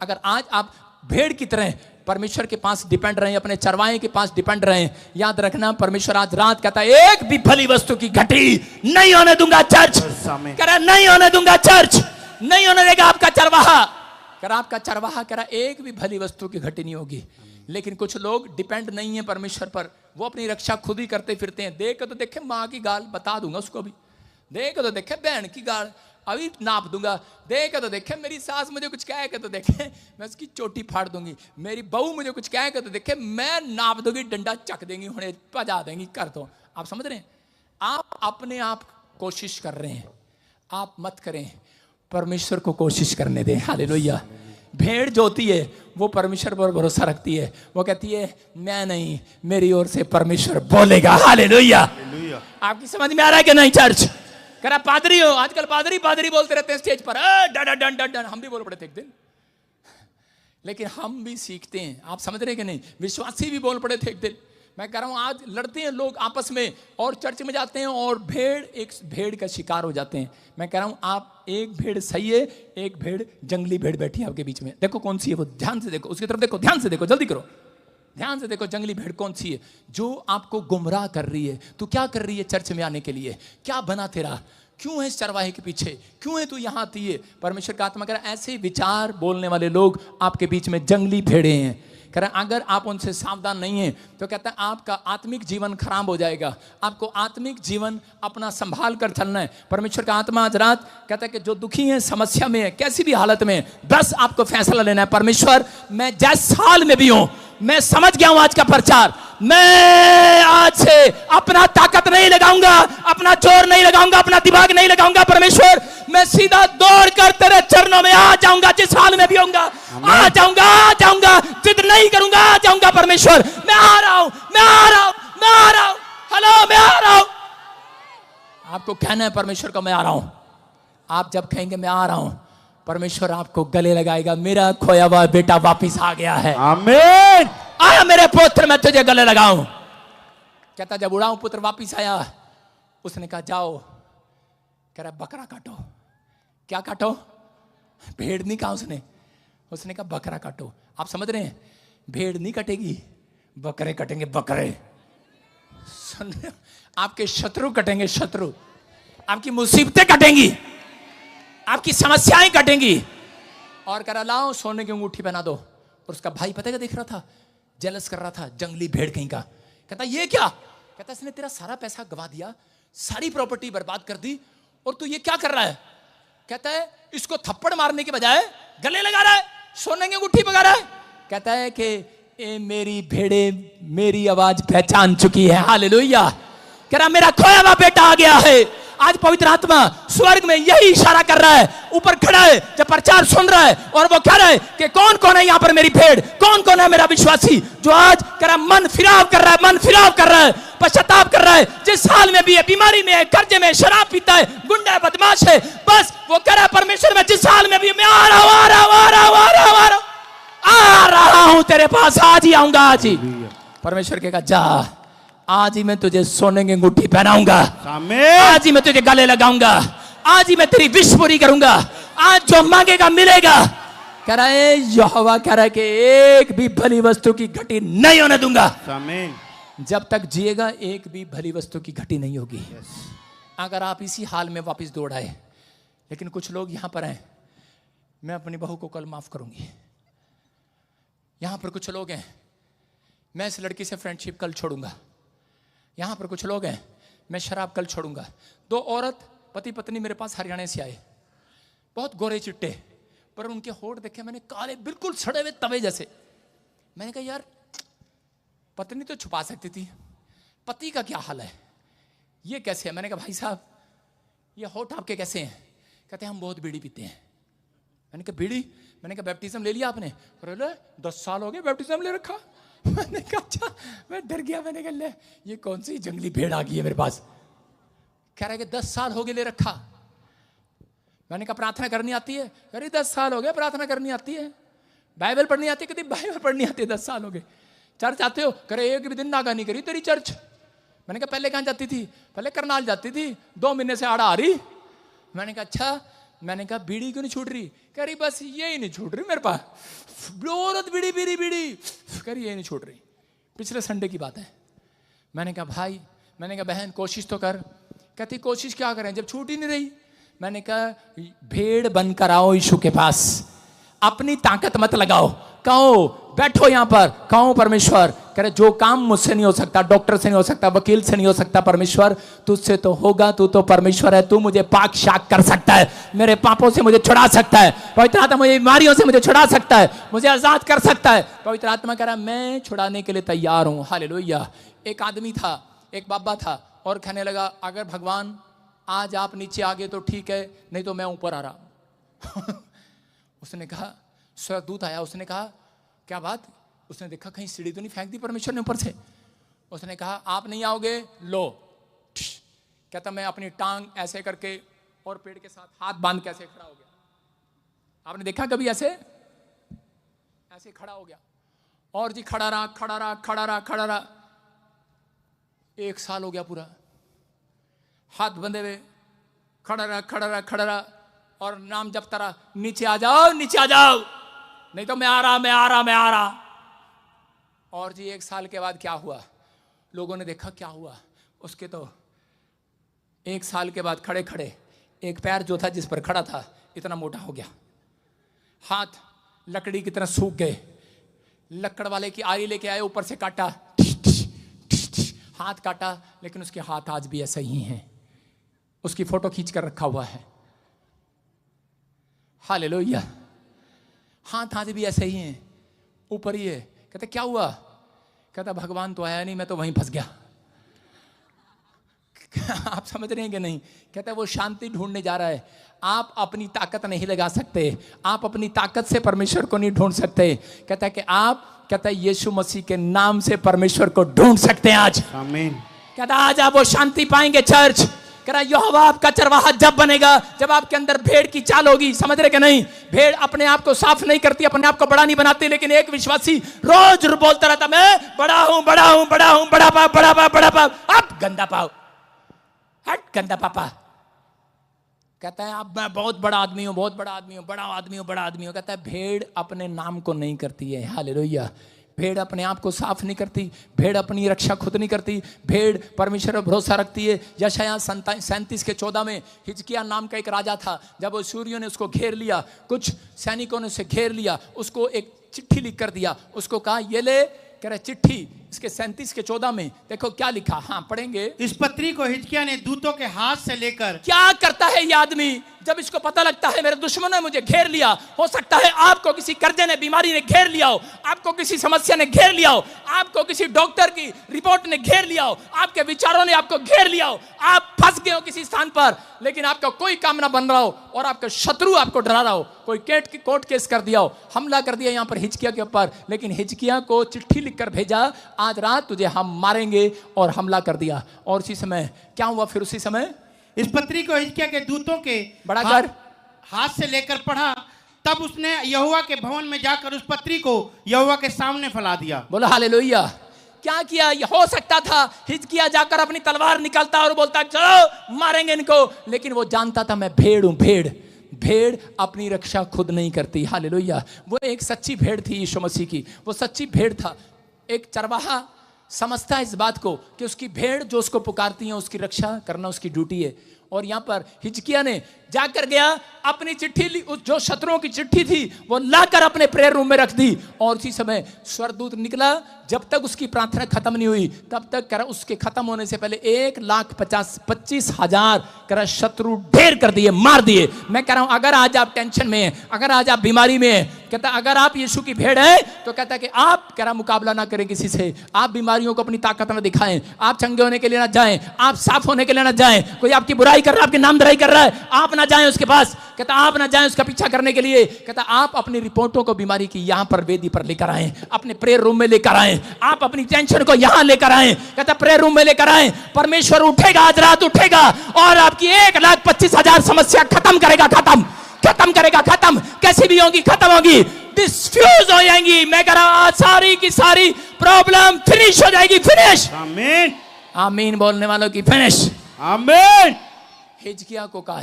अगर आज आप भेड़ की तरह परमेश्वर के पास डिपेंड रहे, अपने चरवाहे के पास डिपेंड रहे, याद रखना परमेश्वर आज रात कहता है एक भी भली वस्तु की घटी नहीं होने दूंगा चर्च। कह रहा नहीं होने दूंगा चर्च, नहीं होने देगा आपका चरवाहा। कह रहा आपका चरवाहा कह रहा एक भी भली वस्तु की घटी नहीं होगी। लेकिन कुछ लोग डिपेंड नहीं है परमेश्वर पर, वो अपनी रक्षा खुद ही करते फिरते हैं। देख तो देखे माँ की गाल, बता दूंगा उसको भी। देख तो देखे बहन की गाल, अभी नाप दूंगा। देख तो देखे मेरी सास मुझे कुछ कहे तो देखे मैं उसकी चोटी फाड़ दूंगी। मेरी बहू मुझे कुछ कहे तो देखे मैं नाप दूंगी, डंडा चक देंगी, हुणे पजा देंगी, कर दो। आप समझ रहे हैं? आप अपने आप कोशिश कर रहे हैं, आप मत करें, परमेश्वर को कोशिश करने दें। हालेलुया। भेड़ जो होती है वो परमेश्वर पर भरोसा रखती है, वो कहती है मैं नहीं, मेरी ओर से परमेश्वर बोलेगा। हालेलुया। आपकी समझ में आ रहा है कि नहीं चर्च? कह रहा पादरी हो, आजकल पादरी पादरी बोलते रहते हैं स्टेज पर, डन डन डन डन। हम भी बोल पड़े थे एक दिन, लेकिन हम भी सीखते हैं। आप समझ रहे हैं कि नहीं? विश्वासी भी बोल पड़े थे एक दिन। मैं कह रहा हूं आज लड़ते हैं लोग आपस में और चर्च में जाते हैं और एक भेड़ का शिकार हो जाते हैं। मैं कह रहा हूं आप एक भेड़ सही है, एक भेड़ जंगली भेड़ बैठी है आपके बीच में। देखो कौन सी है वो, ध्यान से देखो, उसकी तरफ देखो, ध्यान से देखो, जल्दी करो, ध्यान से देखो जंगली भेड़ कौन सी है जो आपको गुमराह कर रही है। तू क्या कर रही है चर्च में आने के लिए? क्या बना तेरा? क्यों है इस चरवाहे के पीछे? क्यों है तू यहाँ आती है? परमेश्वर का आत्मा कह रहा है ऐसे विचार बोलने वाले लोग आपके बीच में जंगली भेड़े हैं। कह रहा है अगर आप उनसे सावधान नहीं हैं तो कहता है आपका आत्मिक जीवन खराब हो जाएगा। आपको आत्मिक जीवन अपना संभाल कर चलना है। परमेश्वर का आत्मा आज रात कहता है कि जो दुखी है, समस्या में है, कैसी भी हालत में, बस आपको फैसला लेना है। परमेश्वर मैं जिस हाल में भी हूं, मैं समझ गया हूं आज का प्रचार, मैं आज से अपना ताकत नहीं लगाऊंगा, अपना जोर नहीं लगाऊंगा, अपना दिमाग नहीं लगाऊंगा। परमेश्वर मैं सीधा दौड़ कर तेरे चरणों में आ जाऊंगा, जिस हाल में भी होऊंगा आ जाऊंगा, आ जाऊंगा, जिद नहीं करूंगा, आ जाऊंगा। परमेश्वर मैं आ रहा हूं, मैं आ रहा हूं, मैं आ रहा हूं, हेलो मैं आ रहा हूं। आपको कहना है परमेश्वर को मैं आ रहा हूं। आप जब कहेंगे मैं आ रहा हूं, परमेश्वर आपको गले लगाएगा, मेरा खोया हुआ बेटा वापिस आ गया है। आमीन। आया मेरे पुत्र, मैं तुझे गले लगाऊं। कहता जब उड़ाऊं पुत्र वापिस आया, उसने कहा जाओ। कह रहा बकरा काटो। क्या काटो? भेड़ नहीं कहा उसने कहा बकरा काटो। आप समझ रहे हैं? भेड़ नहीं कटेगी, बकरे कटेंगे, बकरे। सुन, आपके शत्रु कटेंगे, शत्रु। आपकी मुसीबतें कटेंगी, आपकी समस्याएं कटेंगी। और कह रहा लाओ सोने की अंगूठी पहना दो। और उसका भाई पता क्या देख रहा था? जेलस कर रहा था, जंगली भेड़ कहीं का। कहता ये क्या? कहता इसने तेरा सारा पैसा गवा दिया, सारी प्रॉपर्टी बर्बाद कर दी, और तू ये क्या कर रहा है? कहता है इसको थप्पड़ मारने के बजाय गले लगा रहा है, सोने की अंगूठी पका रहा है। कहता है कि ए मेरी भेड़े मेरी आवाज पहचान चुकी है। हालेलुया। कह रहा मेरा खोया हुआ बेटा आ गया है। आज पवित्र आत्मा स्वर्ग में यही इशारा कर रहा है, ऊपर खड़ा है जब प्रचार सुन रहा है, और वो कह रहा है कि कौन कौन है यहाँ पर मेरी भेड़, कौन कौन है मेरा विश्वासी जो आज कह रहा मन फिराव कर रहा है, मन फिराव कर रहा है, पश्चाताप कर रहा है, जिस हाल में भी है, बीमारी में है, कर्जे में, शराब पीता है, गुंडा है, बदमाश है, बस वो कह रहा है परमेश्वर में जिस हाल में भी मैं आ रहा हूं, आ रहा हूं, आ रहा हूं, आ रहा हूं, आ रहा हूं, आ रहा हूं तेरे पास, आज ही आऊंगा, आज ही। परमेश्वर कहेगा जा, आज ही मैं तुझे सोने की अंगूठी पहनाऊंगा, आज ही मैं तुझे गले लगाऊंगा, आज ही मैं तेरी विश पूरी करूंगा, आज जो मांगेगा मिलेगा। कह रहा है यहोवा कह रहा है कि एक भी भली वस्तु की घटी नहीं होने दूंगा। जब तक जिएगा एक भी भली वस्तु की घटी नहीं होगी। अगर आप इसी हाल में वापस दौड़ आए। लेकिन कुछ लोग यहां पर हैं, मैं अपनी बहू को कल माफ करूंगी। यहां पर कुछ लोग हैं, मैं इस लड़की से फ्रेंडशिप कल छोड़ूंगा। यहां पर कुछ लोग हैं, मैं शराब कल छोड़ूंगा। दो औरत पति पत्नी मेरे पास हरियाणा से आए, बहुत गोरे चिट्टे, पर उनके होठ देखे मैंने, काले बिल्कुल सड़े हुए तवे जैसे। मैंने कहा यार पत्नी तो छुपा सकती थी, पति का क्या हाल है, ये कैसे है? मैंने कहा भाई साहब ये होठ आपके कैसे हैं? कहते हम बहुत बीड़ी पीते हैं। मैंने कहा बीड़ी? मैंने कहा बैप्टिज्म ले लिया आपने? 10 साल हो गए बैप्टिज्म ले रखा। मैंने कहा अच्छा, मैं डर गया। मैंने कहा ले ये कौन सी जंगली भेड़ आ गई है मेरे पास। कह रहा है कि 10 साल हो गए ले रखा। मैंने कहा प्रार्थना करनी आती है? अरे 10 साल हो गए प्रार्थना करनी आती है। बाइबल पढ़नी आती है? कहती बाइबल पढ़नी आती है, 10 साल हो गए। चर्च आते हो? करे एक भी दिन नागा नहीं करी तेरी चर्च। मैंने कहा पहले कहाँ जाती थी? पहले करनाल जाती थी, 2 महीने से आड़ा आ रही। मैंने कहा अच्छा मैंने कहा बीड़ी क्यों नहीं छूट रही? कह रही बस यही नहीं छूट रही मेरे पास, औरत बीड़ी बीड़ी बीड़ी, कह रही यही नहीं छूट रही। पिछले संडे की बात है। मैंने कहा भाई, मैंने कहा बहन कोशिश तो कर। कहती कोशिश क्या करें जब छूट ही नहीं रही। मैंने कहा भेड़ बनकर आओ यीशु के पास, अपनी ताकत मत लगाओ, कहो बैठो यहां पर, कहो परमेश्वर, करे जो काम मुझसे नहीं हो सकता, डॉक्टर से नहीं हो सकता, वकील से नहीं हो सकता, परमेश्वर तुझसे तो होगा, तू तो परमेश्वर है, तू मुझे पाक शाक कर सकता है, मेरे पापों से मुझे छुड़ा सकता है, पवित्र आत्मा मुझे बीमारियों से मुझे छुड़ा सकता है, मुझे आजाद कर सकता है। पवित्र आत्मा कह रहा मैं छुड़ाने के लिए तैयार हूं। हालेलुया। एक आदमी था, एक बाबा था, और कहने लगा अगर भगवान आज आप नीचे आ गए तो ठीक है, नहीं तो मैं ऊपर आ रहा। उसने कहा, स्वर्गदूत आया, उसने कहा क्या बात? उसने देखा कहीं सीढ़ी तो नहीं फेंक दी परमेश्वर ने ऊपर से। उसने कहा आप नहीं आओगे, लो। कहता मैं अपनी टांग ऐसे करके और पेड़ के साथ हाथ बांध के ऐसे खड़ा हो गया। आपने देखा कभी ऐसे? ऐसे खड़ा हो गया और जी खड़ा रहा, खड़ा रहा, खड़ा रहा, खड़ा रहा। 1 साल हो गया पूरा, हाथ बंधे हुए खड़ा रहा, खड़ा रहा, खड़ा रहा, और नाम जपता रहा, नीचे आ जाओ, नीचे आ जाओ, नहीं तो मैं आ रहा, मैं आ रहा, मैं आ रहा। और जी 1 साल के बाद क्या हुआ? लोगों ने देखा क्या हुआ उसके, तो 1 साल के बाद खड़े खड़े एक पैर जो था जिस पर खड़ा था इतना मोटा हो गया, हाथ लकड़ी की तरह सूख गए। लकड़ वाले की आरी लेके आए, ऊपर से काटा, हाथ काटा, लेकिन उसके हाथ आज भी ऐसे ही हैं। उसकी फोटो खींच कर रखा हुआ है। हालेलुया। हाथ आज भी ऐसे ही हैं, ऊपर ही है। कहते क्या हुआ? कहता भगवान तो आया नहीं, मैं तो वहीं फंस गया। आप समझ रहे हैं कि नहीं? कहता वो शांति ढूंढने जा रहा है। आप अपनी ताकत नहीं लगा सकते, आप अपनी ताकत से परमेश्वर को नहीं ढूंढ सकते। कहता है कि आप, कहता है यीशु मसीह के नाम से परमेश्वर को ढूंढ सकते हैं आज। आमीन। कहता आज आप वो शांति पाएंगे। चर्च कह रहा यहोवा आपका चरवाहा जब बनेगा जब आपके अंदर भेड़ की चाल होगी। समझ रहे कि नहीं? भेड़ अपने आप को साफ नहीं करती, अपने आप को बड़ा नहीं बनाती, लेकिन एक विश्वासी रोज बोलता रहता मैं बड़ा हूं, बड़ा हूं, बड़ा हूं, बड़ा पाप, बड़ा पाप, बड़ा पाप। अब गंदा पाप, हट गंदा पापा। कहता है अब मैं बहुत बड़ा आदमी हूं, बहुत बड़ा आदमी हूं, बड़ा आदमी हूं, बड़ा आदमी हूं। कहता है भेड़ अपने नाम को नहीं करती है। हालेलुया। भेड़ अपने आप को साफ नहीं करती, भेड़ अपनी रक्षा खुद नहीं करती, भेड़ परमेश्वर पर भरोसा रखती है। यशायाह 37:14 में हिजकिय्याह नाम का एक राजा था। जब वो सूरियों ने उसको घेर लिया, कुछ सैनिकों ने उसे घेर लिया, उसको एक चिट्ठी लिख कर दिया, उसको कहा ये ले। कह रहे चिट्ठी इसके 37:14 में देखो क्या लिखा। हाँ पढ़ेंगे। इस पत्री को हिजकिय्याह ने दूतों के हाथ से लेकर। क्या करता है ये आदमी? जब इसको पता लगता है मेरे दुश्मनों ने मुझे घेर लिया, हो सकता है आपको किसी कर्जे ने, बीमारी ने घेर लिया हो, आपको किसी समस्या ने घेर लिया हो, आपको किसी डॉक्टर की रिपोर्ट ने घेर लिया हो, आपके विचारों ने आपको घेर लिया हो, आप फंस गए हो किसी स्थान पर, लेकिन आपका कोई काम ना बन रहा हो और आपका शत्रु आपको डरा रहा हो, कोई कोर्ट केस कर दिया हो, हमला कर दिया यहाँ पर हिजकिय्याह के ऊपर, लेकिन हिजकिय्याह को चिट्ठी लिखकर भेजा आज रात तुझे हम मारेंगे, और हमला कर दिया। और उसी समय क्या हुआ? फिर उसी समय इस पत्री को हिजकिय्याह के दूतों के बड़ा कर हाथ से लेकर पढ़ा, तब उसने यहोवा के भवन में जाकर उस पत्री को यहोवा के सामने फैला दिया। बोलो हालेलुया। क्या किया? हो सकता था हिजकिय्याह जाकर अपनी तलवार निकालता और बोलता चलो मारेंगे इनको, लेकिन वो जानता था मैं भेड़ हूं। भेड़ अपनी रक्षा खुद नहीं करती। हालेलुया। वो एक सच्ची भेड़ थी यीशु मसीह की, वो सच्ची भेड़ था। एक चरवाहा समझता है इस बात को कि उसकी भेड़ जो उसको पुकारती है उसकी रक्षा करना उसकी ड्यूटी है। और यहां पर हिजकिय्याह ने जाकर गया, अपनी चिट्ठी ली, जो शत्रुओं की चिट्ठी थी वो लाकर अपने प्रेयर रूम में रख दी, और उसी समय स्वर्गदूत निकला। जब तक उसकी प्रार्थना खत्म नहीं हुई तब तक करा उसके खत्म होने से पहले 1,25,000 करा शत्रु ढेर कर दिए, मार दिए। मैं कह रहा हूं अगर आज आप टेंशन में हैं, अगर आज आप बीमारी में हैं, कहता अगर आप यीशु की भेड़ है तो कहता कि आप कह रहा मुकाबला ना करें किसी से, आप बीमारियों को अपनी ताकत ना दिखाएं, आप चंगे होने के लिए ना जाएं, आप साफ होने के लिए ना जाएं, कोई आपकी बुराई कर रहा है, आपकी नामधराई कर रहा है, आप ना जाएं उसके पास। कहता आप ना जाएं उसका पीछा करने के लिए। कहता आप अपनी रिपोर्टों को बीमारी की यहां पर वेदी पर लेकर आएं, अपने प्रेयर रूम में लेकर आएं, आप अपनी टेंशन को यहां लेकर आएं। कहता प्रेयर रूम में लेकर आएं, परमेश्वर उठेगा, आज रात उठेगा और आपकी 1,25,000 समस्या खत्म करेगा। खत्म करेगा, खत्म कैसी भी होगी खत्म होगी, डिस्फ्यूज हो जाएंगी। मैं कह रहा हूं सारी की सारी प्रॉब्लम फिनिश हो जाएगी। फिनिश। आमीन। आमीन बोलने वालों की फिनिश। आमीन। हिजकिय्याह को कहा,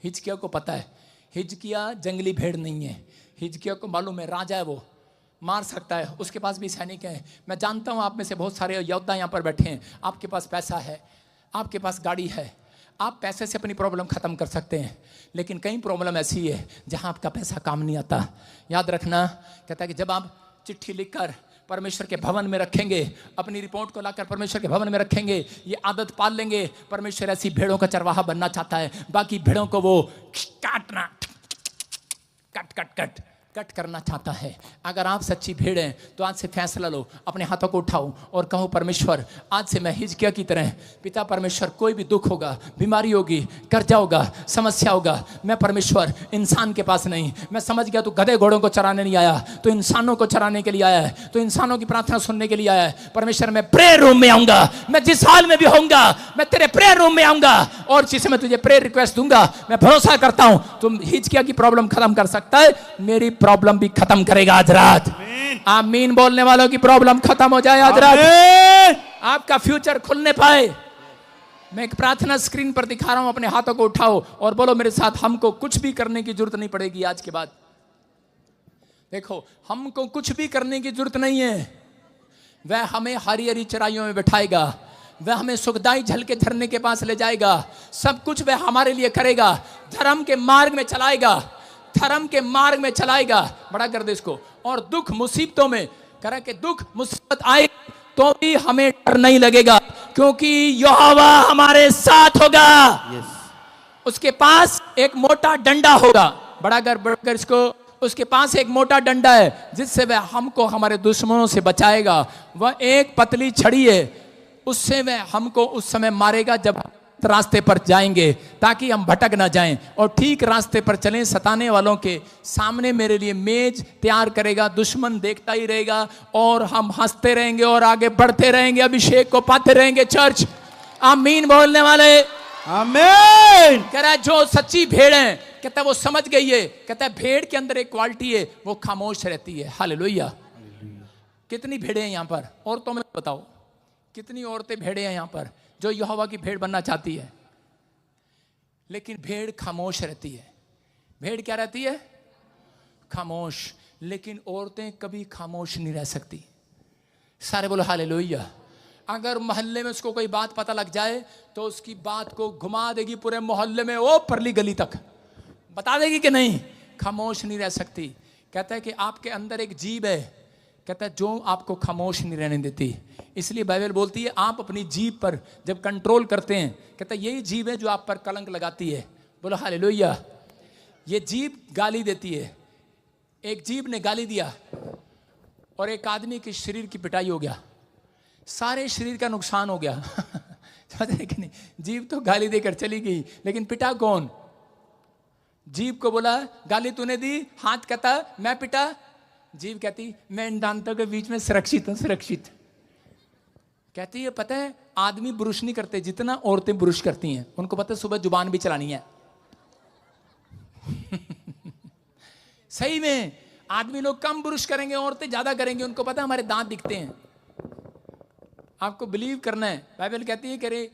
हिजकिया को पता है, हिजकिया जंगली भेड़ नहीं है। हिजकिया को मालूम है राजा है, वो मार सकता है, उसके पास भी सैनिक हैं। मैं जानता हूँ आप में से बहुत सारे योद्धा यहाँ पर बैठे हैं, आपके पास पैसा है, आपके पास गाड़ी है, आप पैसे से अपनी प्रॉब्लम ख़त्म कर सकते हैं। लेकिन कई प्रॉब्लम ऐसी है जहाँ आपका पैसा काम नहीं आता। याद रखना, कहता है कि जब आप चिट्ठी लिखकर परमेश्वर के भवन में रखेंगे, अपनी रिपोर्ट को लाकर परमेश्वर के भवन में रखेंगे, ये आदत पाल लेंगे। परमेश्वर ऐसी भेड़ों का चरवाहा बनना चाहता है, बाकी भेड़ों को वो काटना, कट कट कट कट करना चाहता है। अगर आप सच्ची भेड़ हैं तो आज से फैसला लो, अपने हाथों को उठाओ और कहो परमेश्वर आज से मैं हिजकिया की तरह, पिता परमेश्वर कोई भी दुख होगा, बीमारी होगी, कर्जा होगा, समस्या होगा, मैं परमेश्वर इंसान के पास नहीं, मैं समझ गया तू गधे घोड़ों को चराने नहीं आया, तो इंसानों को चराने के लिए आया है, तो इंसानों की प्रार्थना सुनने के लिए आया है। परमेश्वर मैं प्रेयर रूम में आऊंगा, मैं जिस हाल में भी होऊंगा मैं तेरे प्रेयर रूम में आऊंगा और जिसे मैं तुझे प्रेयर रिक्वेस्ट दूंगा, मैं भरोसा करता हूं तुम हिजकिया की प्रॉब्लम खत्म कर सकता है, मेरी प्रॉब्लम भी खत्म करेगा आज रात। आमीन बोलने वालों की प्रॉब्लम खत्म हो जाए आज रात, आपका फ्यूचर खुलने पाए। मैं एक प्रार्थना स्क्रीन पर दिखा रहा हूं, अपने हाथों को उठाओ और बोलो मेरे साथ, हमको कुछ भी करने की जरूरत नहीं पड़ेगी आज के बाद। देखो, हमको कुछ भी करने की जरूरत नहीं है, वह हमें हरी हरी चराइयों में बैठाएगा, वह हमें सुखदाई झल के झरने के पास ले जाएगा, सब कुछ वह हमारे लिए करेगा, धर्म के मार्ग में चलाएगा, धर्म के मार्ग में चलाएगा। बड़ा कर दे इसको। और दुख मुसीबतों में करा के दुख मुसीबत आए तो भी हमें डर नहीं लगेगा, क्योंकि यहोवा हमारे साथ होगा। उसके पास एक मोटा डंडा होगा, बड़ा कर इसको, उसके पास एक मोटा डंडा है जिससे वह हमको हमारे दुश्मनों से बचाएगा। वह एक पतली छड़ी है, उससे वह हमको उस समय मारेगा जब रास्ते पर जाएंगे, ताकि हम भटक ना जाएं और ठीक रास्ते पर चलें। सताने वालों के सामने मेरे लिए मेज तैयार करेगा, दुश्मन देखता ही रहेगा और हम हंसते रहेंगे और आगे बढ़ते रहेंगे, अभिषेक को पाते रहेंगे। चर्च आमीन बोलने वाले आमीन। कह रहा है जो सच्ची भेड़ है, कहता है वो समझ गई है, कहता है भेड़ के अंदर एक क्वालिटी है, वो खामोश रहती है। हालेलुया। कितनी भेड़ें हैं यहाँ पर? औरतों में बताओ कितनी औरतें भेड़ें हैं यहाँ पर जो यहोवा की भेड़ बनना चाहती है, लेकिन भेड़ खामोश रहती है। भेड़ क्या रहती है? खामोश। लेकिन औरतें कभी खामोश नहीं रह सकती। सारे बोलो हालेलुया। अगर मोहल्ले में उसको कोई बात पता लग जाए तो उसकी बात को घुमा देगी पूरे मोहल्ले में, ओ परली गली तक बता देगी कि नहीं, खामोश नहीं रह सकती। कहता है कि आपके अंदर एक जीभ है, कहता है जो आपको खामोश नहीं रहने देती। इसलिए बाइबल बोलती है आप अपनी जीभ पर जब कंट्रोल करते हैं, कहता है यही जीभ है जो आप पर कलंक लगाती है। बोलो हालेलुया। ये जीभ गाली देती है। एक जीभ ने गाली दिया और एक आदमी के शरीर की पिटाई हो गया, सारे शरीर का नुकसान हो गया। नहीं, जीभ तो गाली देकर चली गई, लेकिन पिटा कौन? जीभ को बोला गाली तूने दी, हाथ कहता मैं पिटा, जीभ कहती मैं इन दांतों के बीच में सुरक्षित हूं, सुरक्षित। कहती है पता है आदमी ब्रुश नहीं करते जितना औरतें ब्रुश करती हैं, उनको पता है सुबह जुबान भी चलानी है। सही में आदमी लोग कम ब्रुश करेंगे, औरतें ज्यादा करेंगे, उनको पता है हमारे दांत दिखते हैं। आपको बिलीव करना है। बाइबल कहती है कि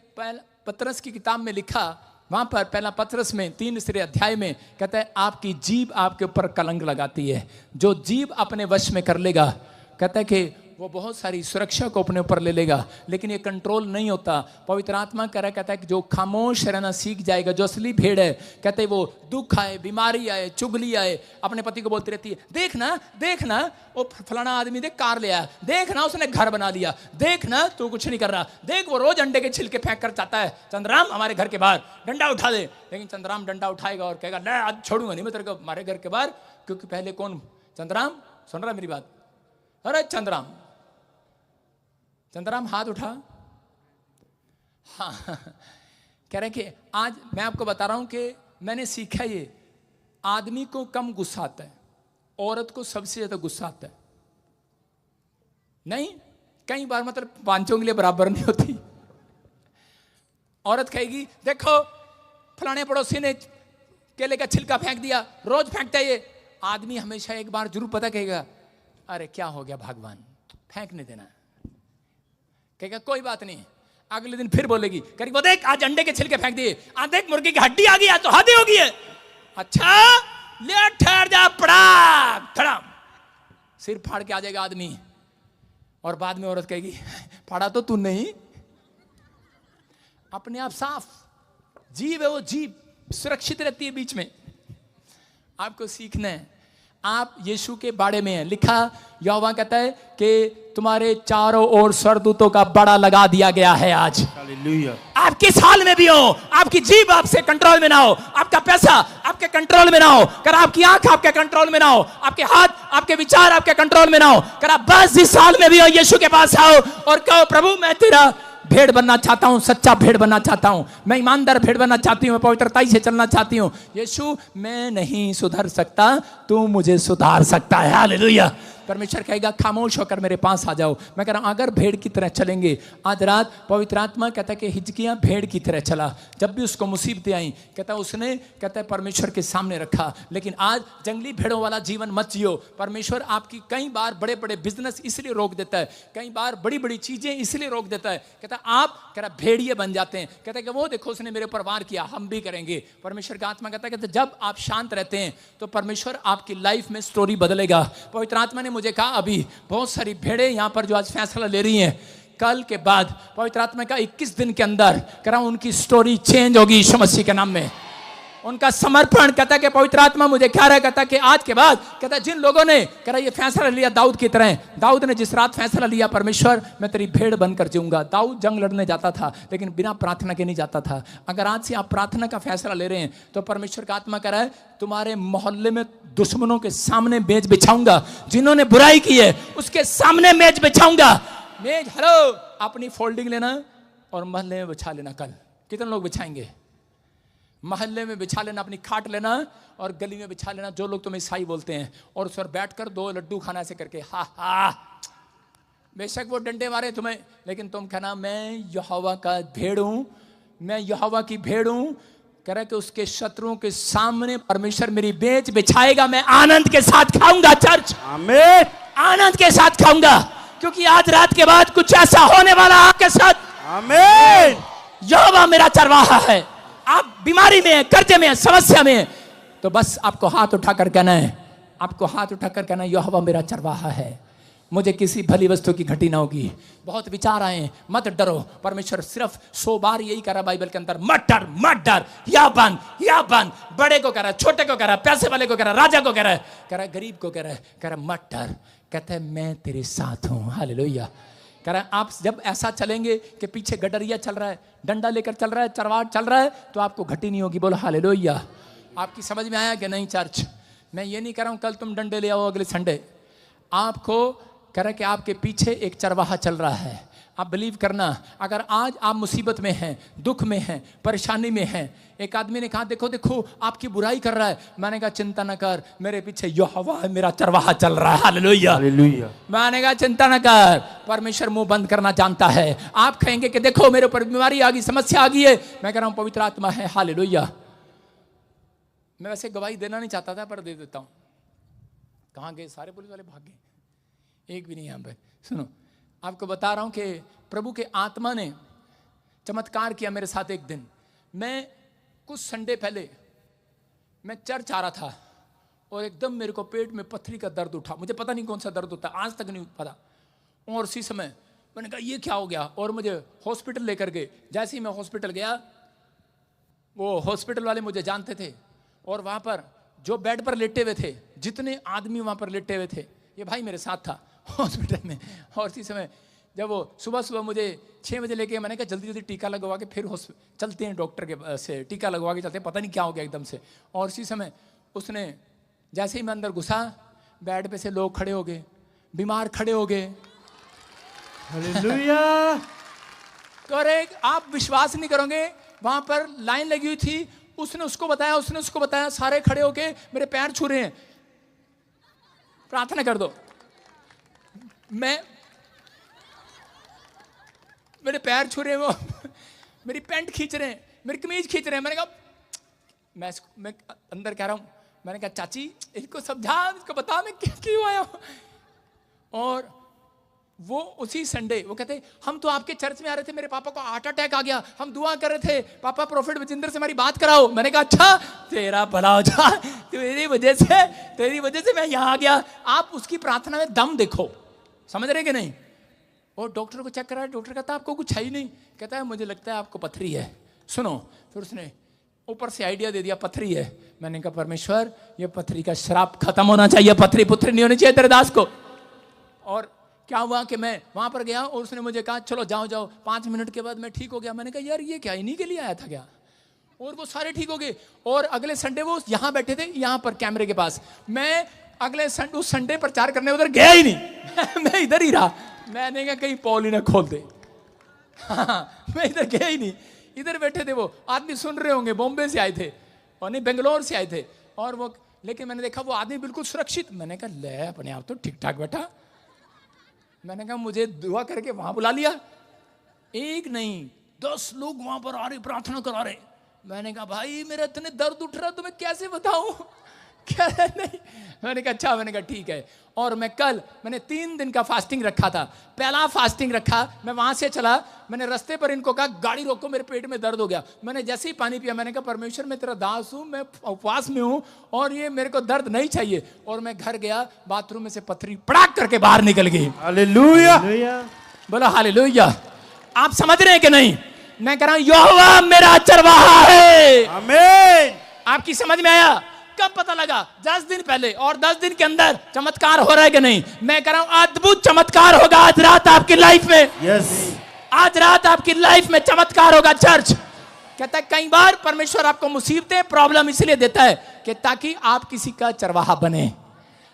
पतरस की किताब में लिखा, वहां पर पहला पतरस में 3 अध्याय में कहता है आपकी जीभ आपके ऊपर कलंक लगाती है। जो जीभ अपने वश में कर लेगा, कहता है कि वो बहुत सारी सुरक्षा को अपने ऊपर ले लेगा, लेकिन ये कंट्रोल नहीं होता। पवित्र आत्मा कह रहा, कहता है कि जो खामोश रहना सीख जाएगा, जो असली भेड़ है, कहते हैं वो दुख आए, बीमारी आए, चुगली आए, अपने पति को बोलती रहती है देखना देखना वो फलाना आदमी देख कार ले आया, देखना उसने घर बना लिया, देखना तू कुछ नहीं कर रहा, देख वो रोज अंडे के छिलके फेंक कर चाहता है चंद्राम हमारे घर के बाहर, डंडा उठा दे। लेकिन चंद्राम डंडा उठाएगा और कहेगा नहीं आज छोड़ूंगा नहीं मैं तेरे को हमारे घर के बाहर। क्योंकि पहले कौन? चंद्राम सुन रहा मेरी बात? अरे चंद्राम हाथ उठा। हाँ, कह रहे कि आज मैं आपको बता रहा हूं कि मैंने सीखा ये, आदमी को कम गुस्सा आता है, औरत को सबसे ज्यादा गुस्सा आता है। नहीं, कई बार मतलब पांचों के लिए बराबर नहीं होती। औरत कहेगी देखो फलाने पड़ोसी ने केले का छिलका फेंक दिया, रोज फेंकता है ये। आदमी हमेशा एक बार जरूर पता कहेगा अरे क्या हो गया भगवान, फेंकने देना। कहेगा कोई बात नहीं। अगले दिन फिर बोलेगी, करी वो देख आज अंडे के छिलके फेंक दिए, आज देख मुर्गी की हड्डी आ गई, आज तो हड्डी हो गई है। अच्छा ले ठहर जा, पड़ा धड़ाम सिर फाड़ के आ जाएगा आदमी, और बाद में औरत कहेगी फाड़ा तो तू नहीं। अपने आप साफ जीव है, वो जीव सुरक्षित रहती है बीच में। आपको सीखना है। आप यीशु के बारे में है लिखा, यहोवा कहता है कि तुम्हारे चारों ओर स्वर्गदूतों का बड़ा लगा दिया गया है। आज हालेलुया। आप किस हाल में भी हो, आपकी जीभ आपसे कंट्रोल में ना हो, आपका पैसा आपके कंट्रोल में ना हो, कर आपकी आंख आपके कंट्रोल में ना हो, आपके हाथ आपके विचार आपके कंट्रोल में ना हो, कर आप बस जिस हाल में भी हो यीशु के पास आओ और कहो प्रभु मैं तेरा भेड़ बनना चाहता हूं, सच्चा भेड़ बनना चाहता हूं, मैं ईमानदार भेड़ बनना चाहती हूं, मैं पवित्रता से चलना चाहती हूं। यीशु मैं नहीं सुधर सकता, तू मुझे सुधार सकता है। हालेलुया। परमेश्वर कहेगा खामोश होकर मेरे पास आ जाओ। मैं कह रहा हूं अगर भेड़ की तरह चलेंगे, आज रात पवित्र आत्मा कहता है कि हिजकिय्याह भेड़ की तरह चला। जब भी उसको मुसीबतें आई कहता है उसने कहता है परमेश्वर के सामने रखा। लेकिन आज जंगली भेड़ों वाला जीवन मत जियो। परमेश्वर आपकी कई बार बड़े बड़े बिजनेस इसलिए रोक देता है, कई बार बड़ी बड़ी चीजें इसलिए रोक देता है। कहता है आप कह रहा भेड़िए बन जाते हैं। कहता है कि वो देखो उसने मेरे ऊपर वार किया, हम भी करेंगे। परमेश्वर का आत्मा कहता है जब आप शांत रहते हैं तो परमेश्वर आपकी लाइफ में स्टोरी बदलेगा। पवित्र आत्मा ने मुझे कहा अभी बहुत सारी भेड़ें यहां पर जो आज फैसला ले रही हैं, कल के बाद पवित्र आत्मा का 21 दिन के अंदर कह रहा हूं उनकी स्टोरी चेंज होगी यीशु मसीह के नाम में। उनका समर्पण कहता है कि पवित्र आत्मा मुझे कह रहा है, कहता है कि आज के बाद कहता है जिन लोगों ने कह रहा ये फैसला लिया दाऊद की तरह, दाऊद ने जिस रात फैसला लिया परमेश्वर मैं तेरी भेड़ बनकर जीऊंगा। दाऊद जंग लड़ने जाता था लेकिन बिना प्रार्थना के नहीं जाता था। अगर आज से आप प्रार्थना का फैसला ले रहे हैं तो परमेश्वर का आत्मा कह रहा है तुम्हारे मोहल्ले में दुश्मनों के सामने मेज बिछाऊंगा, जिन्होंने बुराई की है उसके सामने मेज बिछाऊंगा। मेज हेलो अपनी फोल्डिंग लेना और मोहल्ले में बिछा लेना। कल कितने लोग बिछाएंगे? मोहल्ले में बिछा लेना, अपनी खाट लेना और गली में बिछा लेना, जो लोग तुम्हें ईसाई बोलते हैं, और उस पर बैठकर 2 लड्डू खाना ऐसे करके हा हा। बेशक वो डंडे मारे तुम्हें लेकिन तुम कहना मैं यहोवा का भेड़ हूं, मैं यहोवा की भेड़ हूं। कह रहा कि उसके शत्रुओं के सामने परमेश्वर मेरी बेच बिछाएगा, मैं आनंद के साथ खाऊंगा। चर्च आमीन, आनंद के साथ खाऊंगा क्योंकि आज रात के बाद कुछ ऐसा होने वाला आपके साथ। आमीन। यहोवा मेरा चरवाहा है। आप बीमारी में हैं, कर्जे में हैं, समस्या में हैं, तो बस आपको हाथ उठाकर कहना है, आपको हाथ उठाकर कहना है यहोवा मेरा चरवाहा है, मुझे किसी भली वस्तु की घटी ना होगी। बहुत विचार आए, मत डरो। परमेश्वर सिर्फ 100 बार यही कह रहा बाइबल के अंदर, मत डर मत डर, या बन। बड़े को कह रहा है, छोटे को कह रहा है, पैसे वाले को कह रहा है, राजा को कह रहा है, गरीब को कह रहा है मत डर। कहता है मैं तेरे साथ हूं। हालेलुया। कह रहा है आप जब ऐसा चलेंगे कि पीछे गडरिया चल रहा है, डंडा लेकर चल रहा है, चरवाट चल रहा है, तो आपको घटी नहीं होगी। बोलो हालेलुया। आपकी समझ में आया कि नहीं? चर्च मैं ये नहीं कह रहा हूं कल तुम डंडे ले आओ अगले संडे। आपको कह रहा है कि आपके पीछे एक चरवाहा चल रहा है। आप बिलीव करना, अगर आज आप मुसीबत में हैं, दुख में हैं, परेशानी में हैं। एक आदमी ने कहा देखो आपकी बुराई कर रहा है। मैंने कहा चिंता न कर, मेरे पीछे यहोवा है, मेरा चरवाहा चल रहा है। Hallelujah hallelujah. मैंने कहा चिंता न कर, परमेश्वर मुंह बंद करना जानता है। आप कहेंगे कि देखो मेरे ऊपर बीमारी आ गई, समस्या आ गई है, मैं कह रहा हूं पवित्र आत्मा है। हालेलुया। मैं वैसे गवाही देना नहीं चाहता था पर दे देता हूं। कहां गए सारे पुलिस वाले? भाग गए, एक भी नहीं यहां पे। सुनो, आपको बता रहा हूं कि प्रभु के आत्मा ने चमत्कार किया मेरे साथ। एक दिन मैं कुछ संडे पहले मैं चर्च आ रहा था और एकदम मेरे को पेट में पथरी का दर्द उठा। मुझे पता नहीं कौन सा दर्द होता, आज तक नहीं पता। और उसी समय मैंने कहा ये क्या हो गया, और मुझे हॉस्पिटल लेकर गए। जैसे ही मैं हॉस्पिटल गया, वो हॉस्पिटल वाले मुझे जानते थे और वहाँ पर जो बेड पर लेटे हुए थे, जितने आदमी वहाँ पर लेटे हुए थे, ये भाई मेरे साथ था हॉस्पिटल में। और इसी समय जब वो सुबह मुझे 6 बजे लेके, मैंने कहा जल्दी टीका लगवा के फिर चलते हैं डॉक्टर के से, टीका लगवा के चलते हैं, पता नहीं क्या हो गया एकदम से। और इसी समय उसने जैसे ही मैं अंदर घुसा, बेड पे से लोग खड़े हो गए, बीमार खड़े हो गए। हालेलुया। करेक्ट, आप विश्वास नहीं करोगे, वहां पर लाइन लगी हुई थी। उसने उसको बताया, सारे खड़े होके मेरे पैर छू रहे हैं, प्रार्थना कर दो। मेरे पैर छू रहे हैं, वो मेरी पैंट खींच रहे हैं, मेरी कमीज खींच रहे हैं। मैंने कहा मैं अंदर कह रहा हूं, मैंने कहा चाची इनको समझा, इसको बता मैं क्यों आया हूं। और वो उसी संडे वो कहते हम तो आपके चर्च में आ रहे थे, मेरे पापा को हार्ट अटैक आ गया, हम दुआ कर रहे थे, पापा प्रोफेट विजेंद्र से हमारी बात कराओ। मैंने कहा अच्छा तेरा भला हो जा, तेरी वजह से मैं यहाँ आ गया। आप उसकी प्रार्थना में दम देखो, समझ रहे कि नहीं। और डॉक्टर को चेक करा, डॉक्टर कहता आपको कुछ है ही नहीं, कहता है मुझे लगता है आपको पथरी है। सुनो, फिर उसने ऊपर से आइडिया दे दिया पथरी है। मैंने कहा परमेश्वर ये पथरी का श्राप खत्म होना चाहिए, पथरी पुथरी नहीं होनी चाहिए तेरे दास को। और क्या हुआ कि मैं वहां पर गया और उसने मुझे कहा चलो जाओ जाओ, 5 मिनट के बाद मैं ठीक हो गया। मैंने कहा यार ये क्या इन्हीं के लिए आया था क्या? और वो सारे ठीक हो गए। और अगले संडे वो यहाँ बैठे थे, यहाँ पर कैमरे के पास। मैं अगले उस संडे प्रचार करने उधर गया ही नहीं मैं इधर ही रहा। मैंने कहा कहीं पॉल ही ना खोल दे। हाँ, मैं इधर गया ही नहीं, इधर बैठे थे। वो आदमी सुन रहे होंगे, बॉम्बे से आए थे और नहीं बेंगलोर से आए थे। और वो लेकिन मैंने देखा वो आदमी बिल्कुल सुरक्षित। मैंने कहा ले अपने आप तो ठीक ठाक बैठा। मैंने कहा मुझे दुआ करके वहां बुला लिया, एक नहीं 10 लोग वहां पर आ रहे, प्रार्थना करा रहे। मैंने कहा भाई मेरा इतने दर्द उठ रहा, तुम्हें कैसे बताऊं? क्या नहीं, मैंने कहा अच्छा, मैंने कहा ठीक है। और मैंने 3 दिन का फास्टिंग रखा था। पहला फास्टिंग रखा, मैं वहां से चला, मैंने रास्ते पर इनको कहा गाड़ी रोको, मेरे पेट में दर्द हो गया। मैंने जैसे ही पानी पिया, मैंने कहा परमेश्वर मैं तेरा दास हूं, मैं उपवास में हूं और ये मेरे को दर्द नहीं चाहिए। और मैं घर गया, बाथरूम में से पथरी पड़ाक करके बाहर निकल गई। हालेलुया, बोलो हालेलुया। आप समझ रहे हैं कि नहीं? मैं कह रहा हूं यहोवा मेरा चरवाहा है। आमीन। आपकी समझ में आया? कब पता लगा? 10 दिन पहले। और 10 दिन के अंदर चमत्कार हो रहा है कि नहीं? मैं कह रहा हूं अद्भुत चमत्कार होगा आज रात आपकी लाइफ में। यस, आज रात आपकी लाइफ में चमत्कार होगा। चर्च कहता है कई बार परमेश्वर आपको मुसीबतें, प्रॉब्लम इसलिए देता है कि ताकि आप किसी का चरवाहा बने,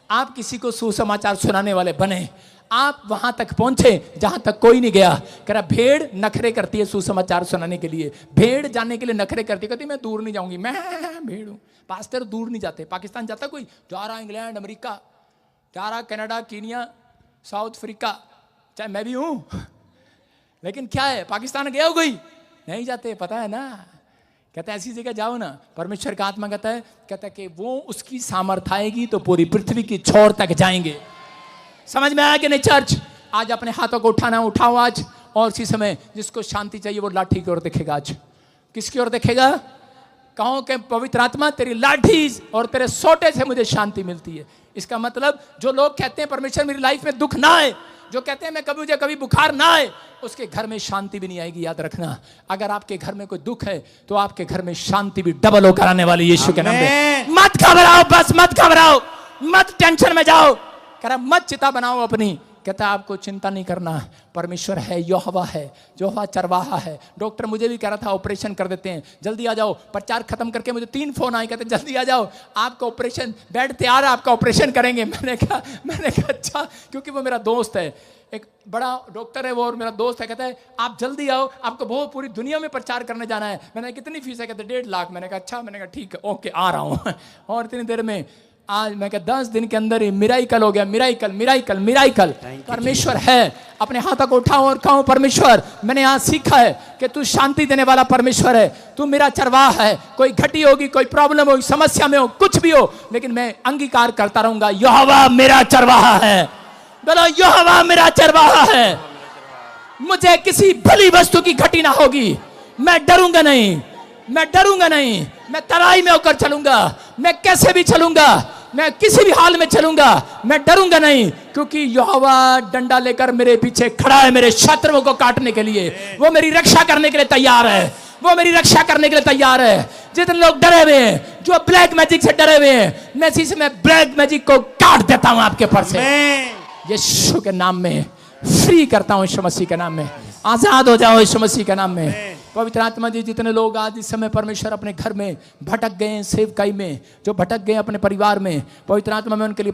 आप किसी को सुसमाचार सुनाने वाले बने, आप वहां तक पहुंचे जहां तक कोई नहीं गया। कह रहा भेड़ नखरे करती है सुसमाचार सुनाने के लिए, भेड़ जाने के लिए नखरे करती है, कहती मैं दूर नहीं जाऊंगी, मैं भेड़ हूं। पास्टर दूर नहीं जाते। पाकिस्तान जाता कोई? जा रहा इंग्लैंड, अमेरिका, जा रहा कनाडा, कीनिया, साउथ अफ्रीका, चाहे मैं भी हूं। लेकिन क्या है, पाकिस्तान गया हो कोई? नहीं जाते, पता है ना। कहता है ऐसी जगह जाओ ना, परमेश्वर का आत्मा कहता है कि वो उसकी सामर्थ आएगी तो पूरी पृथ्वी की छोर तक जाएंगे। समझ में आया कि नहीं चर्च? आज अपने हाथों को उठाओ आज। और इसी समय जिसको शांति चाहिए वो लाठी की ओर देखेगा। आज किसकी ओर देखेगा? कहो कि पवित्र आत्मा तेरी लाठी और तेरे सोटे से मुझे शांति मिलती है। इसका मतलब जो लोग कहते हैं परमेश्वर मेरी लाइफ में दुख ना आए, जो कहते हैं मैं मुझे कभी बुखार ना आए, उसके घर में शांति भी नहीं आएगी। याद रखना, अगर आपके घर में कोई दुख है तो आपके घर में शांति भी डबल होकर आने वाली यीशु के नाम पे। मत घबराओ, बस मत घबराओ, मत टेंशन में जाओ। कह रहा मत चिंता बनाओ अपनी। कहता आपको चिंता नहीं करना, परमेश्वर है, यहोवा है, यहोवा चरवाहा है। डॉक्टर मुझे भी कह रहा था ऑपरेशन कर देते हैं, जल्दी आ जाओ। प्रचार खत्म करके मुझे 3 फोन आए, कहते जल्दी आ जाओ, आपका ऑपरेशन, बेड तैयार है, आपका ऑपरेशन करेंगे। मैंने कहा अच्छा, क्योंकि वो मेरा दोस्त है, एक बड़ा डॉक्टर है वो और मेरा दोस्त है। कहता है आप जल्दी आओ, आपको बहुत पूरी दुनिया में प्रचार करने जाना है। मैंने कितनी फीस है? कहते 1.5 लाख। मैंने कहा अच्छा, मैंने कहा ठीक है, ओके आ रहा हूँ। और इतनी देर में आज मैं कहा 10 दिन के अंदर ही मिराइकल हो गया। मिराइकल परमेश्वर है। अपने हाथों को उठाओ और कहो परमेश्वर मैंने आज सीखा है कि तू शांति देने वाला परमेश्वर है, तू मेरा चरवाहा है। कोई घटी होगी, कोई प्रॉब्लम हो, समस्या में हो, कुछ भी हो, लेकिन मैं अंगीकार करता रहूंगा यहोवा मेरा चरवाहा है। बोलो यहोवा मेरा चरवाहा है। मुझे किसी भली वस्तु की घटी ना होगी, मैं डरूंगा नहीं, मैं तराई में होकर चलूंगा, मैं कैसे भी चलूंगा, मैं किसी भी हाल में चलूंगा, मैं डरूंगा नहीं, क्योंकि यहोवा डंडा लेकर मेरे पीछे खड़ा है, मेरे शत्रुओं को काटने के लिए। वो मेरी रक्षा करने के लिए तैयार है, वो मेरी रक्षा करने के लिए तैयार है। जितने लोग डरे हुए हैं, जो ब्लैक मैजिक से डरे हुए हैं, मैं इसी समय ब्लैक मैजिक को काट देता हूं आपके पर से, यीशु के नाम में फ्री करता हूं, यीशु मसीह के नाम में आजाद हो जाओ, यीशु मसीह के नाम में। पवित्र आत्मा जी, जितने लोग आज इस समय परमेश्वर अपने घर में भटक गए हैं, सेवकाई में जो भटक गए अपने परिवार में, पवित्र आत्मा में उनके लिए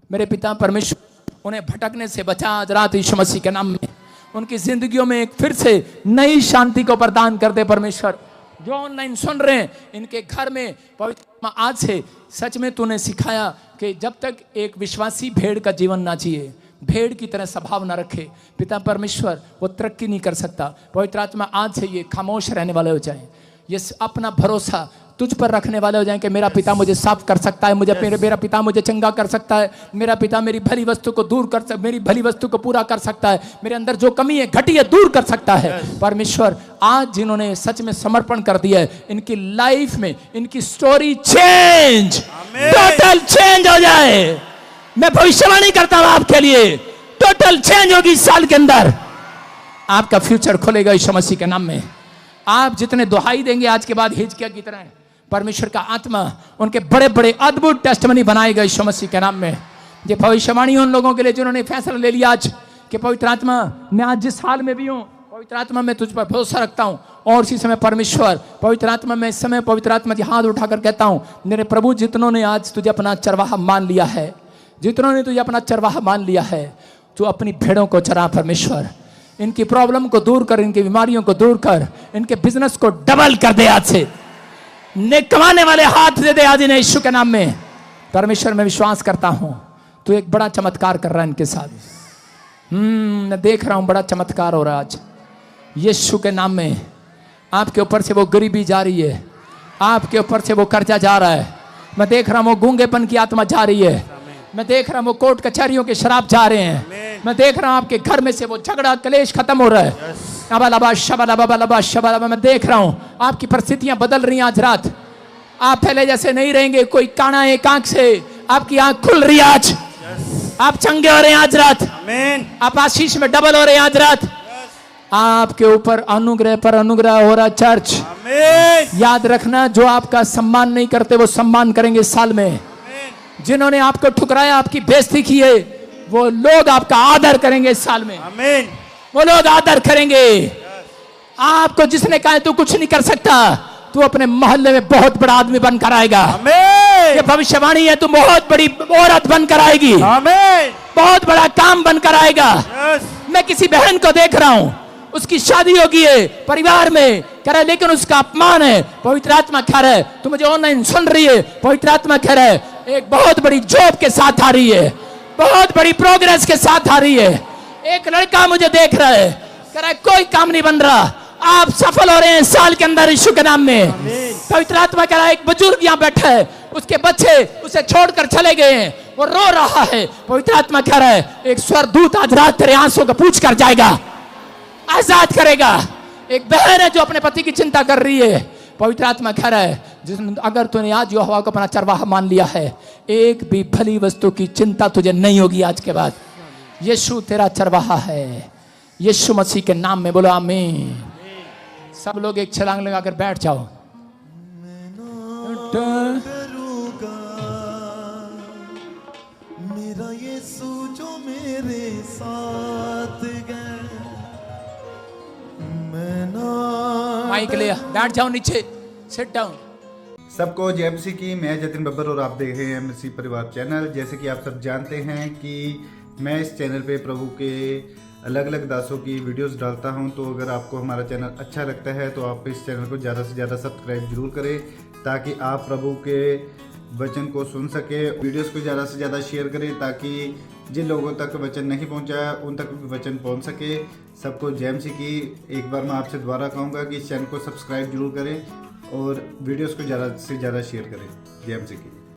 मेरे पिता परमेश्वर उन्हें भटकने से बचा आज रात यीशु मसीह के नाम में। उनकी जिंदगियों में एक फिर से नई शांति को प्रदान कर दे परमेश्वर। जो ऑनलाइन सुन रहे हैं, इनके घर में पवित्र आत्मा आज से सच में तूने सिखाया कि जब तक एक विश्वासी भेड़ का जीवन ना जिए, भेड़ की तरह स्वभाव न रखे, पिता परमेश्वर वो तरक्की नहीं कर सकता। पवित्र आत्मा आज से ये खामोश रहने वाले हो जाए, ये अपना भरोसा तुझ पर रखने वाले हो जाएं कि मेरा पिता मुझे साफ कर सकता है, मेरा पिता मुझे चंगा कर सकता है, मेरा पिता मेरी भली वस्तु को दूर कर मेरी भली वस्तु को पूरा कर सकता है, मेरे अंदर जो कमी है घटी है दूर कर सकता है। परमेश्वर आज जिन्होंने सच में समर्पण कर दिया है, इनकी लाइफ में इनकी स्टोरी चेंज, टोटल चेंज हो जाए। मैं भविष्यवाणी करता हूं आपके लिए, टोटल चेंज होगी इस साल के अंदर। आपका फ्यूचर खुलेगा यीशु मसीह के नाम में। आप जितने दुहाई देंगे आज के बाद हिजकिय्याह की तरह, परमेश्वर का आत्मा उनके बड़े बड़े अद्भुत टेस्टमनी बनाएगा यीशु मसीह के नाम में। ये भविष्यवाणी उन लोगों के लिए जिन्होंने फैसला ले लिया आज कि पवित्र आत्मा, मैं आज जिस हाल में भी हूँ, पवित्र आत्मा मैं तुझ पर भरोसा रखता हूँ। और इसी समय परमेश्वर पवित्र आत्मा, मैं इस समय पवित्र आत्मा की हाथ उठाकर कहता हूँ, मेरे प्रभु जितनों ने आज तुझे अपना चरवाहा मान लिया है, जितनों ने तुझे अपना चरवाहा मान लिया है, तू अपनी भेड़ों को चरा। परमेश्वर इनकी प्रॉब्लम को दूर कर, इनकी बीमारियों को दूर कर, इनके बिजनेस को डबल कर दे आज से, कमाने वाले हाथ दे दे आज इन्हें यीशु के नाम में। परमेश्वर मैं विश्वास करता हूं तू एक बड़ा चमत्कार कर रहा है इनके साथ। मैं देख रहा हूं बड़ा चमत्कार हो रहा है आज यीशु के नाम में। आपके ऊपर से वो गरीबी जा रही है, आपके ऊपर से वो कर्जा जा रहा है। मैं देख रहा हूं वो गूंगेपन की आत्मा जा रही है, मैं देख रहा हूं वो कोर्ट कचहरियों के शराब जा रहे हैं, मैं देख रहा हूं आपके घर में से वो झगड़ा कलेश खत्म हो रहा है। अबा शबा, मैं देख रहा हूं आपकी परिस्थितियां बदल रही हैं आज रात। आप पहले जैसे नहीं रहेंगे, कोई काना एक आंख से आपकी आंख खुल रही है आज, आप चंगे हो रहे हैं आज रात, आप आशीष में डबल हो रहे हैं आज रात। आपके ऊपर अनुग्रह पर अनुग्रह हो रहा चर्च। याद रखना, जो आपका सम्मान नहीं करते वो सम्मान करेंगे इस साल में। जिन्होंने आपको ठुकराया, आपकी बेइज्जती की है, वो लोग आपका आदर करेंगे इस साल में। आमीन। वो लोग आदर करेंगे। आपको जिसने कहा तू कुछ नहीं कर सकता, तू अपने मोहल्ले में बहुत बड़ा आदमी बनकर आएगा। आमीन। ये भविष्यवाणी है, तू बहुत बड़ी औरत बनकर आएगी। आमीन। बहुत बड़ा काम बनकर आएगा। मैं किसी बहन को देख रहा हूं, उसकी शादी होगी है परिवार में, कह रहा है लेकिन उसका अपमान है। पवित्र आत्मा कह रहा है, तू मुझे ऑनलाइन सुन रही है, पवित्र आत्मा कह रहा है एक बहुत बड़ी जॉब के साथ आ रही है, बहुत बड़ी प्रोग्रेस के साथ आ रही है। एक लड़का मुझे देख रहा है, कह रहा है कोई काम नहीं बन रहा, आप सफल हो रहे हैं साल के अंदर यीशु के नाम में। पवित्र आत्मा कह रहा है एक बुजुर्ग यहाँ बैठा है, उसके बच्चे उसे छोड़कर चले गए हैं, वो रो रहा है। पवित्र आत्मा कह रहा है एक स्वर्गदूत आज रात तेरे आंसू को पूछ कर जाएगा, आजाद करेगा। एक बहन है जो अपने पति की चिंता कर रही है, पवित्र आत्मा कह रहा है अगर तूने आज यहोवा को अपना चरवाहा मान लिया है, एक भी भली वस्तु की चिंता तुझे नहीं होगी आज के बाद। यीशु तेरा चरवाहा है, यीशु मसीह के नाम में बोलो आमीन। सब लोग एक छलांग लगाकर बैठ जाओ। मेरा यीशु जो मेरे साथ गए, माइक ले बैठ जाओ नीचे, सिट डाउन। सबको जय मसीह की। मैं जतिन बब्बर और आप देख रहे हैं मसीह परिवार चैनल। जैसे कि आप सब जानते हैं कि मैं इस चैनल पे प्रभु के अलग अलग दासों की वीडियोस डालता हूं, तो अगर आपको हमारा चैनल अच्छा लगता है तो आप इस चैनल को ज़्यादा से ज़्यादा सब्सक्राइब जरूर करें, ताकि आप प्रभु के वचन को सुन सके। वीडियोस को ज़्यादा से ज़्यादा शेयर करें, ताकि जिन लोगों तक वचन नहीं पहुंचा उन तक भी वचन पहुंच सके। सबको जय मसीह की। एक बार मैं आपसे दोबारा कहूँगा कि इस चैनल को सब्सक्राइब जरूर करें और वीडियोस को ज़्यादा से ज़्यादा शेयर करें। जय मसीह की।